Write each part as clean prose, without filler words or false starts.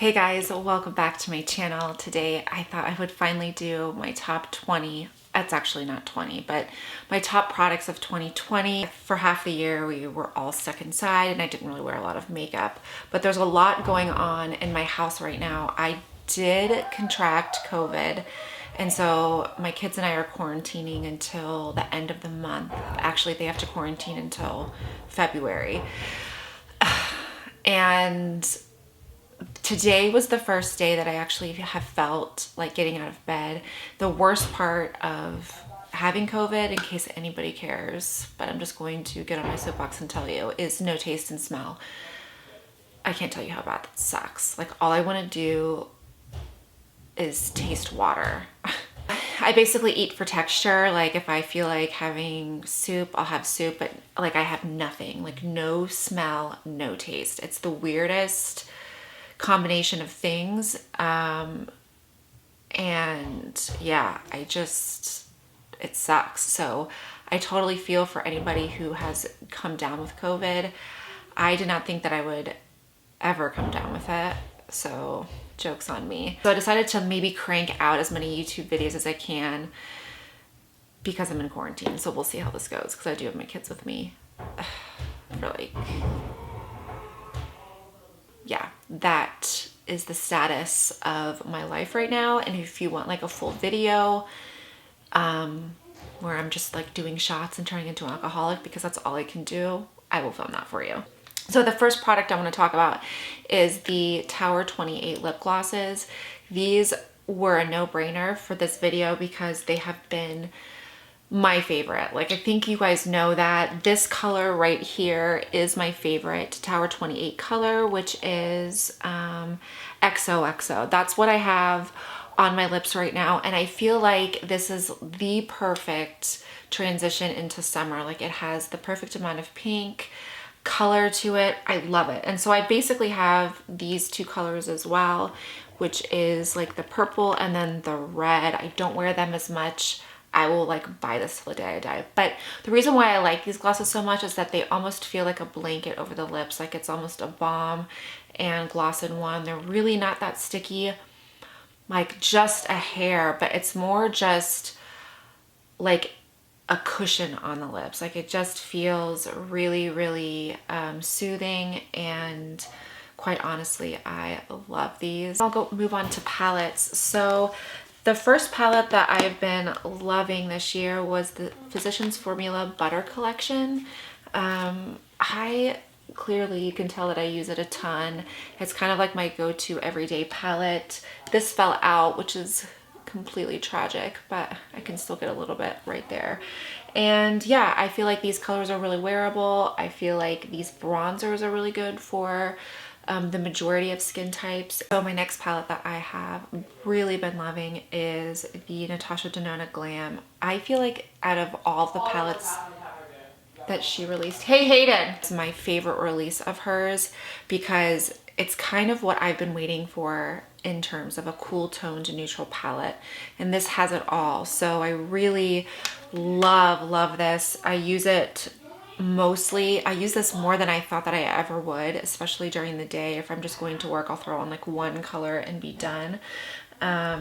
Hey guys, welcome back to my channel. Today I thought I would finally do my top 20. It's actually not 20, but my top products of 2020. For half the year we were all stuck inside and I didn't really wear a lot of makeup, but there's a lot going on in my house right now. I did contract COVID, and so my kids and I are quarantining until the end of the month. Actually, they have to quarantine until February. And today was the first day that I actually have felt like getting out of bed. The worst part of having COVID, in case anybody cares, but I'm just going to get on my soapbox and tell you, is no taste and smell. I can't tell you how bad that sucks. Like, all I want to do is taste water. I basically eat for texture. Like, if I feel like having soup, I'll have soup, but like I have nothing, like no smell, no taste. It's the weirdest combination of things. And yeah, it sucks. So I totally feel for anybody who has come down with COVID. I did not think that I would ever come down with it. So joke's on me. So I decided to maybe crank out as many YouTube videos as I can because I'm in quarantine. So we'll see how this goes, because I do have my kids with me for like, yeah, that is the status of my life right now. And if you want like a full video where I'm just like doing shots and turning into an alcoholic because that's all I can do, I will film that for you. So the first product I want to talk about is the Tower 28 lip glosses. These were a no-brainer for this video because they have been my favorite. Like, I think you guys know that this color right here is my favorite Tower 28 color, which is xoxo. That's what I have on my lips right now, and I feel like this is the perfect transition into summer. Like, it has the perfect amount of pink color to it. I love it. And so I basically have these two colors as well, which is like the purple and then the red. I don't wear them as much. I will like buy this till the day I die. But the reason why I like these glosses so much is that they almost feel like a blanket over the lips. Like, it's almost a balm and gloss in one. They're really not that sticky, like just a hair, but it's more just like a cushion on the lips. Like, it just feels really, really soothing, and quite honestly, I love these. I'll move on to palettes. So the first palette that I've been loving this year was the Physicians Formula Butter Collection. Clearly you can tell that I use it a ton. It's kind of like my go-to everyday palette. This fell out, which is completely tragic, but I can still get a little bit right there. And yeah, I feel like these colors are really wearable. I feel like these bronzers are really good for the majority of skin types. So my next palette that I have really been loving is the Natasha Denona Glam. I feel like out of all the palettes that she released, hey Hayden, it's my favorite release of hers because it's kind of what I've been waiting for in terms of a cool toned neutral palette, and this has it all. So I really love this. I use it mostly. I use this more than I thought that I ever would, especially during the day. If I'm just going to work, I'll throw on like one color and be done.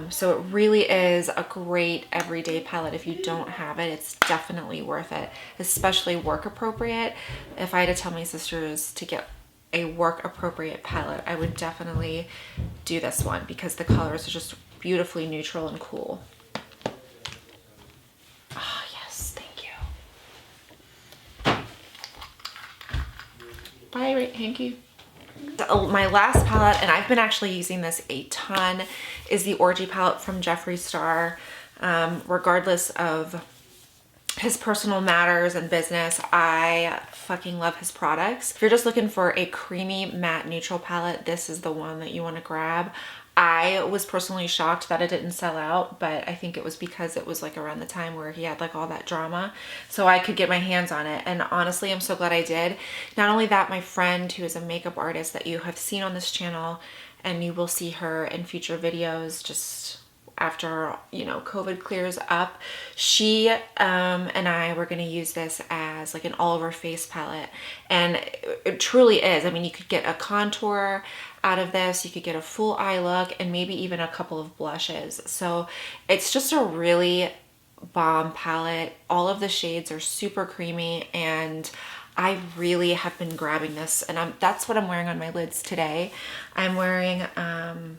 So it really is a great everyday palette. If you don't have it, it's definitely worth it, especially work appropriate. If I had to tell my sisters to get a work appropriate palette, I would definitely do this one because the colors are just beautifully neutral and cool. Oh yes, thank you. Bye, Hanky. My last palette, and I've been actually using this a ton, is the Orgy palette from Jeffree Star. Regardless of his personal matters and business, I fucking love his products. If you're just looking for a creamy matte neutral palette, this is the one that you want to grab. I was personally shocked that it didn't sell out, but I think it was because it was like around the time where he had like all that drama, so I could get my hands on it. And honestly, I'm so glad I did. Not only that, my friend, who is a makeup artist that you have seen on this channel, and you will see her in future videos just after, you know, COVID clears up, she and I were going to use this as like an all over face palette, and it truly is. I mean, you could get a contour out of this. You could get a full eye look and maybe even a couple of blushes. So it's just a really bomb palette. All of the shades are super creamy, and I really have been grabbing this, and that's what I'm wearing on my lids today. I'm wearing, oh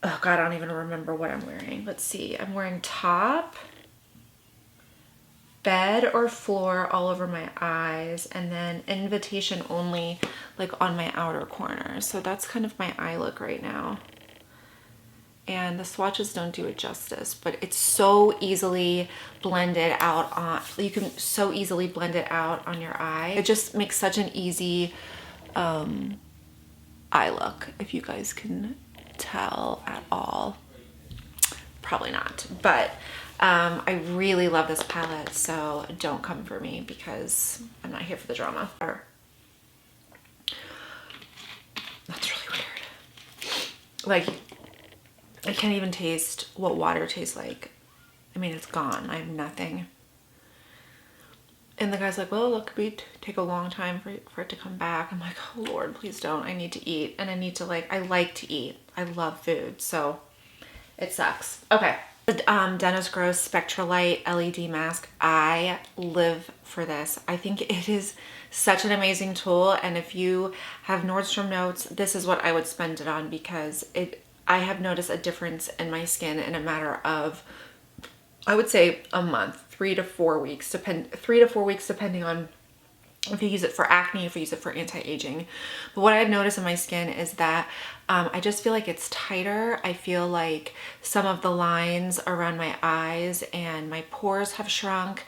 God, I don't even remember what I'm wearing. Let's see. I'm wearing top, bed or floor all over my eyes, and then invitation only like on my outer corner. So that's kind of my eye look right now. And the swatches don't do it justice, but it's so easily blended out on, you can so easily blend it out on your eye. It just makes such an easy eye look, if you guys can tell at all. Probably not, but I really love this palette, so don't come for me because I'm not here for the drama. That's really weird. Like, I can't even taste what water tastes like. I mean, it's gone. I have nothing. And the guy's like, well, it could take a long time for it to come back. I'm like, oh Lord, please don't. I need to eat, and I need to I like to eat. I love food, so it sucks. Okay. The Dennis Gross Spectralite LED mask. I live for this. I think it is such an amazing tool, and if you have Nordstrom notes, this is what I would spend it on, because I have noticed a difference in my skin in a matter of, I would say, a month, 3 to 4 weeks, 3 to 4 weeks, depending on if you use it for acne, if you use it for anti-aging. But what I've noticed in my skin is that I just feel like it's tighter. I feel like some of the lines around my eyes and my pores have shrunk.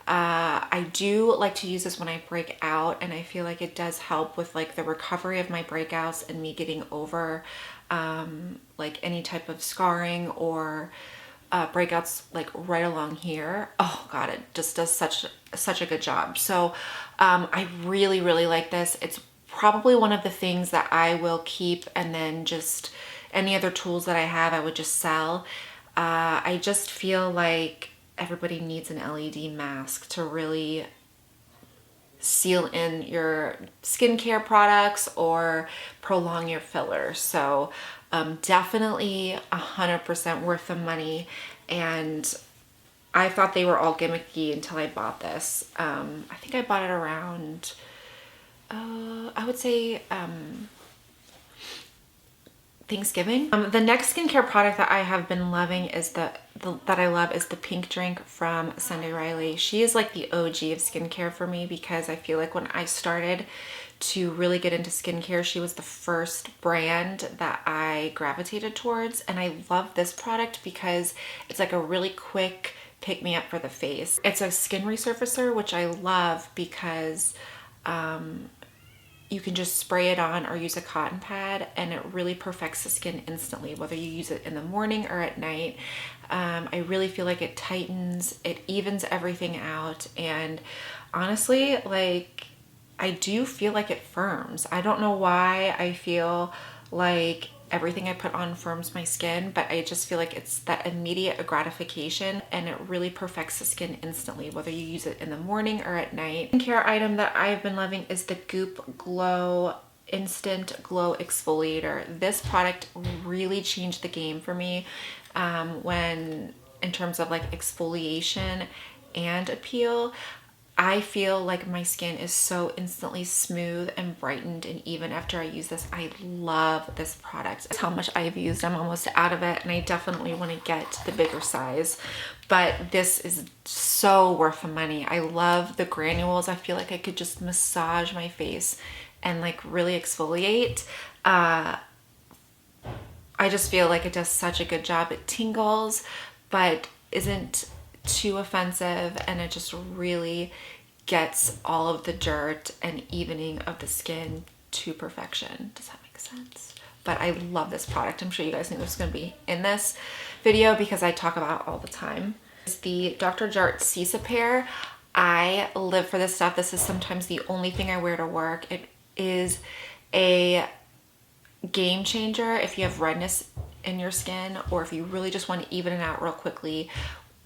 I do like to use this when I break out, and I feel like it does help with like the recovery of my breakouts and me getting over like any type of scarring or breakouts like right along here. Oh God, it just does such a good job. So I really like this. It's probably one of the things that I will keep, and then just any other tools that I have, I would just sell. I just feel like everybody needs an LED mask to really seal in your skincare products or prolong your filler. So definitely 100% worth the money. And I thought they were all gimmicky until I bought this. I think I bought it around, I would say Thanksgiving. The next skincare product that I have been loving is that I love is the pink drink from Sunday Riley. She is like the OG of skincare for me, because I feel like when I started to really get into skincare, she was the first brand that I gravitated towards. And I love this product because it's like a really quick pick me up for the face. It's a skin resurfacer, which I love because you can just spray it on or use a cotton pad, and it really perfects the skin instantly, whether you use it in the morning or at night. I really feel like it tightens, it evens everything out, and honestly, like, I do feel like it firms. I don't know why I feel like everything I put on firms my skin, but I just feel like it's that immediate gratification, and it really perfects the skin instantly, whether you use it in the morning or at night. Skincare item that I've been loving is the Goop Glow Instant Glow Exfoliator. This product really changed the game for me in terms of like exfoliation and appeal. I feel like my skin is so instantly smooth and brightened and even after I use this. I love this product. That's how much I've used. I'm almost out of it, and I definitely want to get the bigger size, but this is so worth the money. I love the granules. I feel like I could just massage my face and like really exfoliate. I just feel like it does such a good job. It tingles, but isn't too offensive, and it just really gets all of the dirt and evening of the skin to perfection. Does that make sense? But I love this product. I'm sure you guys knew this was going to be in this video because I talk about it all the time. It's the Dr. Jart Cisapair. I live for this stuff. This is sometimes the only thing I wear to work. It is a game changer if you have redness in your skin, or if you really just want to even it out real quickly.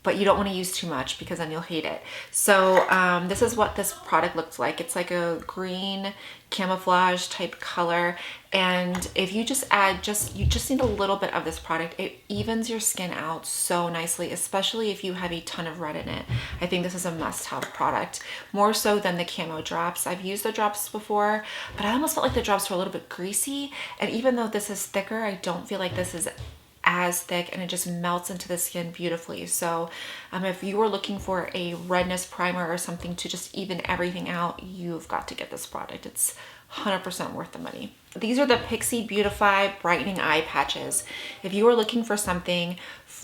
but you don't want to use too much because then you'll hate it. So this is what this product looks like. It's like a green camouflage type color, and if you just add you just need a little bit of this product, it evens your skin out so nicely, especially if you have a ton of red in it. I think this is a must-have product, more so than the camo drops. I've used the drops before, but I almost felt like the drops were a little bit greasy, and even though this is thicker, I don't feel like this is as thick, and it just melts into the skin beautifully. So if you were looking for a redness primer or something to just even everything out, you've got to get this product. It's 100% worth the money. These are the Pixi Beautify Brightening Eye Patches. If you are looking for something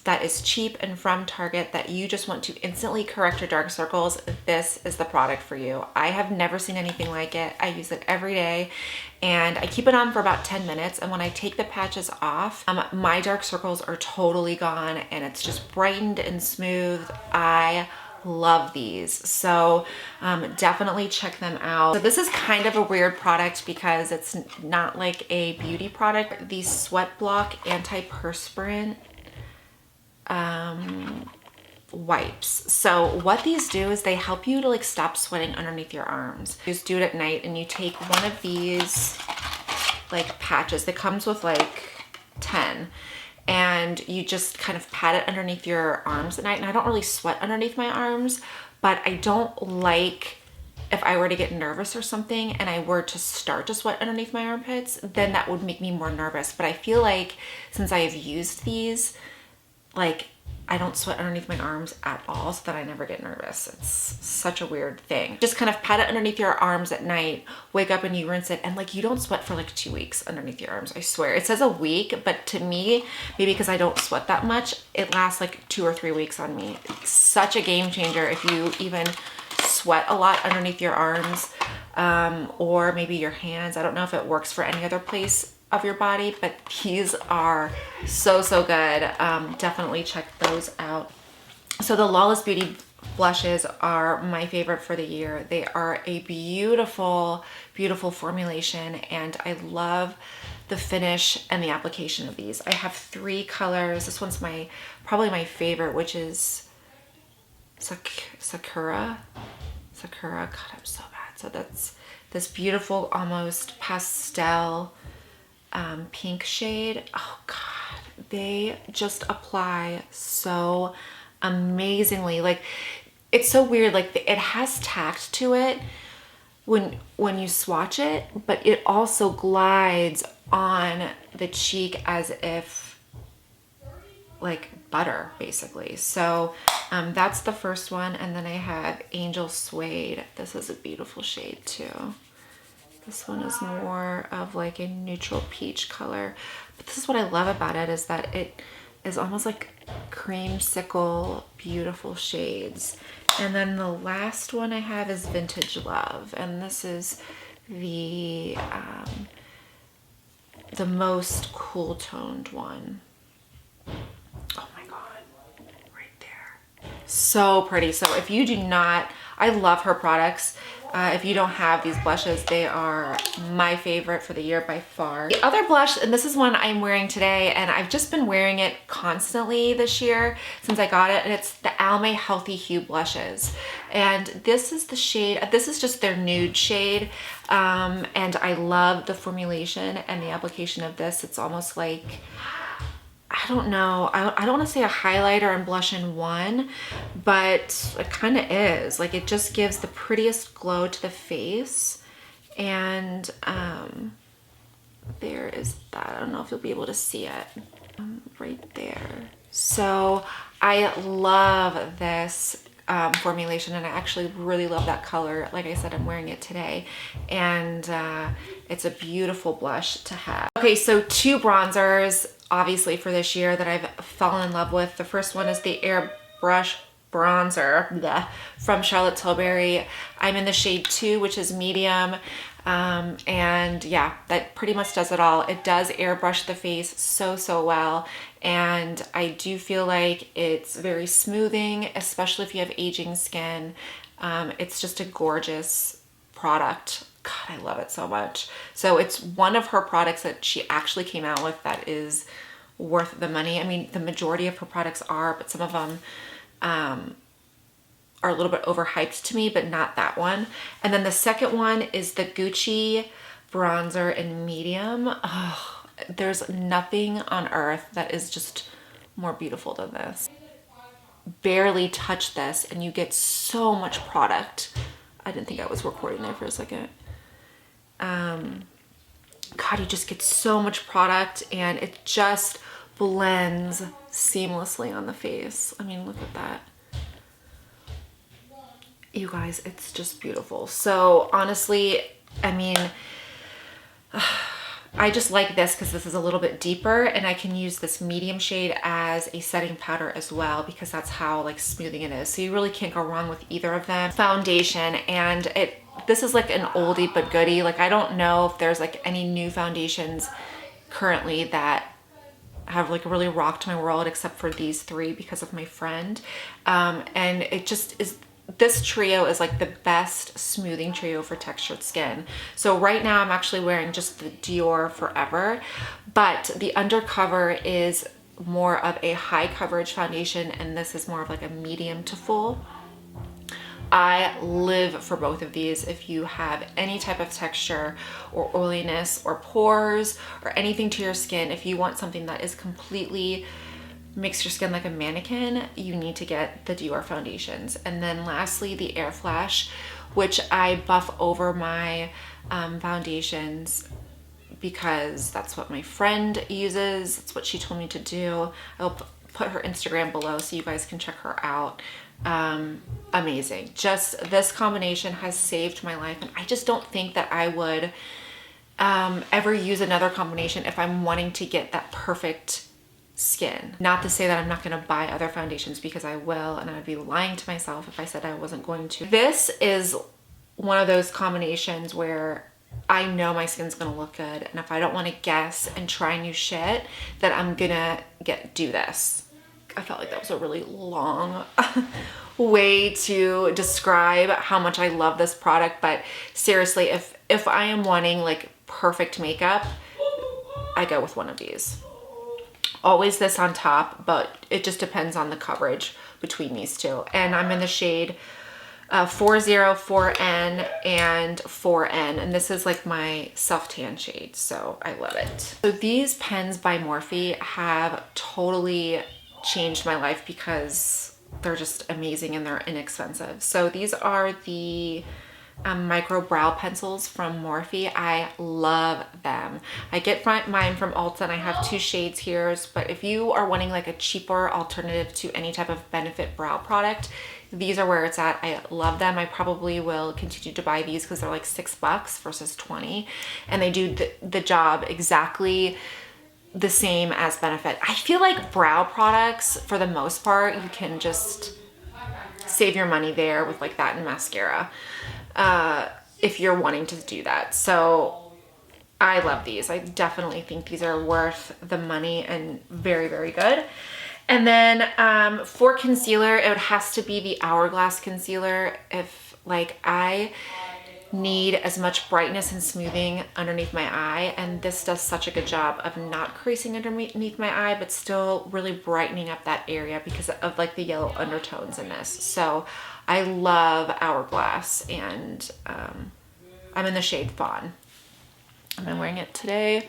that is cheap and from Target that you just want to instantly correct your dark circles, this is the product for you. I have never seen anything like it. I use it every day, and I keep it on for about 10 minutes. And when I take the patches off, my dark circles are totally gone, and it's just brightened and smooth. I love these. So definitely check them out. So this is kind of a weird product because it's not like a beauty product. The Sweat Block Antiperspirant wipes. So what these do is they help you to like stop sweating underneath your arms. You just do it at night, and you take one of these like patches that comes with like 10, and you just kind of pat it underneath your arms at night. And I don't really sweat underneath my arms, but I don't like, if I were to get nervous or something and I were to start to sweat underneath my armpits, then that would make me more nervous. But I feel like since I have used these, like I don't sweat underneath my arms at all, so that I never get nervous. It's such a weird thing. Just kind of pat it underneath your arms at night, wake up and you rinse it, and like you don't sweat for like 2 weeks underneath your arms. I swear. It says a week, but to me, maybe because I don't sweat that much, it lasts like 2 or 3 weeks on me. It's such a game changer if you even sweat a lot underneath your arms, or maybe your hands. I don't know if it works for any other place of your body, but these are so good. Definitely check those out. So the Lawless Beauty blushes are my favorite for the year. They are a beautiful formulation, and I love the finish and the application of these. I have 3 colors. This one's probably my favorite, which is Sakura. God, I'm so bad. So that's this beautiful, almost pastel pink shade. Oh God, they just apply so amazingly. Like, it's so weird. Like, it has tact to it when you swatch it, but it also glides on the cheek as if like butter, basically. So that's the first one. And then I have Angel Suede. This is a beautiful shade too. This one is more of like a neutral peach color. But this is what I love about it, is that it is almost like creamsicle, beautiful shades. And then the last one I have is Vintage Love. And this is the most cool toned one. Oh my God, right there. So pretty. So if you do not, I love her products. If you don't have these blushes, they are my favorite for the year by far. The other blush, and this is one I'm wearing today, and I've just been wearing it constantly this year since I got it, and it's the Almay Healthy Hue blushes. And this is the shade, this is just their nude shade, and I love the formulation and the application of this. It's almost like, I don't know, I don't want to say a highlighter and blush in one, but it kind of is. Like, it just gives the prettiest glow to the face. And there is that. I don't know if you'll be able to see it right there. So I love this formulation, and I actually really love that color. Like I said, I'm wearing it today, and it's a beautiful blush to have. Okay, so 2 bronzers obviously for this year that I've fallen in love with. The first one is the Airbrush bronzer from Charlotte Tilbury. I'm in the shade 2, which is medium. And yeah, that pretty much does it all. It does airbrush the face so well. And I do feel like it's very smoothing, especially if you have aging skin. It's just a gorgeous product. God, I love it so much. So it's one of her products that she actually came out with that is worth the money. I mean, the majority of her products are, but some of them are a little bit overhyped to me, but not that one. And then the second one is the Gucci bronzer in medium. Oh, there's nothing on earth that is just more beautiful than this. Barely touch this and you get so much product. I didn't think I was recording there for a second. God, you just get so much product and it just blends seamlessly on the face. I mean, look at that. You guys, it's just beautiful. So honestly, I mean, I just like this because this is a little bit deeper and I can use this medium shade as a setting powder as well because that's how like smoothing it is. So you really can't go wrong with either of them. Foundation, and this is like an oldie but goodie. Like I don't know if there's like any new foundations currently that have like really rocked my world except for these three because of my friend. And it just is, this trio is like the best smoothing trio for textured skin. So right now I'm actually wearing just the Dior Forever, but the undercover is more of a high coverage foundation and this is more of like a medium to full. I live for both of these. If you have any type of texture or oiliness or pores or anything to your skin, if you want something that is completely makes your skin like a mannequin, you need to get the Dior foundations. And then lastly, the Air Flash, which I buff over my foundations because that's what my friend uses. It's what she told me to do. I'll put her Instagram below so you guys can check her out. Amazing. Just this combination has saved my life, and I just don't think that I would ever use another combination if I'm wanting to get that perfect skin. Not to say that I'm not going to buy other foundations, because I will, and I'd be lying to myself if I said I wasn't going to. This is one of those combinations where I know my skin's gonna look good, and if I don't want to guess and try new shit, that I'm gonna do this. I felt like that was a really long way to describe how much I love this product, but seriously, if I am wanting like perfect makeup, I go with one of these. Always this on top, but it just depends on the coverage between these two. And I'm in the shade 40, 4N, and 4N, and this is like my self-tan shade, so I love it. So these pens by Morphe have totally changed my life because they're just amazing and they're inexpensive. So these are the micro brow pencils from Morphe. I love them. I get mine from Ulta and I have 2 shades here, but if you are wanting like a cheaper alternative to any type of Benefit brow product, these are where it's at. I love them. I probably will continue to buy these because they're like $6 versus 20, and they do the job exactly the same as Benefit. I feel like brow products, for the most part, you can just save your money there with like that and mascara. If you're wanting to do that. So I love these. I definitely think these are worth the money and very, very good. And then for concealer, it has to be the Hourglass concealer. If like I need as much brightness and smoothing underneath my eye, and this does such a good job of not creasing underneath my eye, but still really brightening up that area because of like the yellow undertones in this. So I love Hourglass, and I'm in the shade Fawn. I'm wearing it today.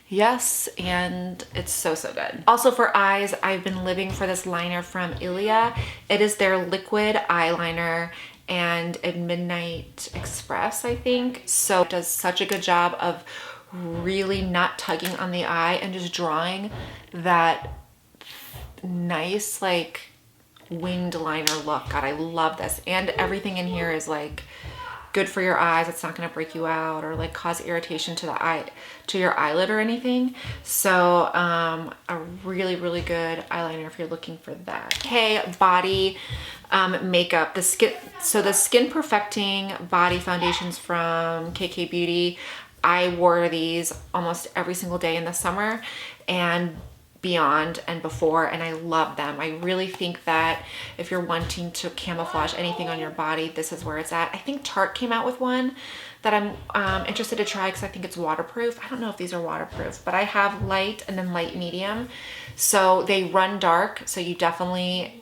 Yes, and it's so, so good. Also for eyes, I've been living for this liner from Ilia. It is their liquid eyeliner and a Midnight Express, I think. So it does such a good job of really not tugging on the eye and just drawing that nice like winged liner look. God, I love this. And everything in here is like good for your eyes. It's not going to break you out or like cause irritation to the eye, to your eyelid or anything. So a really, really good eyeliner if you're looking for that. Okay, body makeup. The Skin Perfecting body foundations from KK Beauty. I wore these almost every single day in the summer and beyond and before, and I love them. I really think that if you're wanting to camouflage anything on your body, this is where it's at. I think Jart came out with one that I'm interested to try because I think it's waterproof. I don't know if these are waterproof, but I have light and then light medium. So they run dark. So you definitely,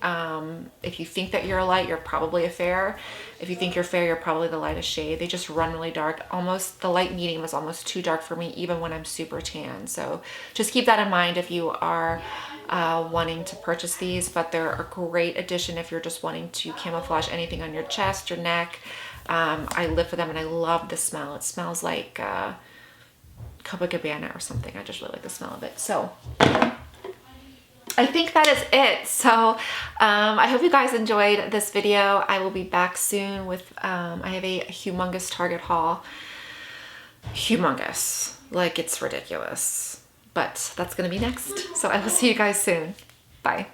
if you think that you're a light, you're probably a fair. If you think you're fair, you're probably the lightest shade. They just run really dark. Almost the light medium is almost too dark for me, even when I'm super tan. So just keep that in mind if you are wanting to purchase these, but they're a great addition if you're just wanting to camouflage anything on your chest, your neck. I live for them and I love the smell. It smells like Copacabana or something. I just really like the smell of it. So I think that is it. So I hope you guys enjoyed this video. I will be back soon with, I have a humongous Target haul. Humongous, like it's ridiculous. But that's gonna be next. So I will see you guys soon. Bye.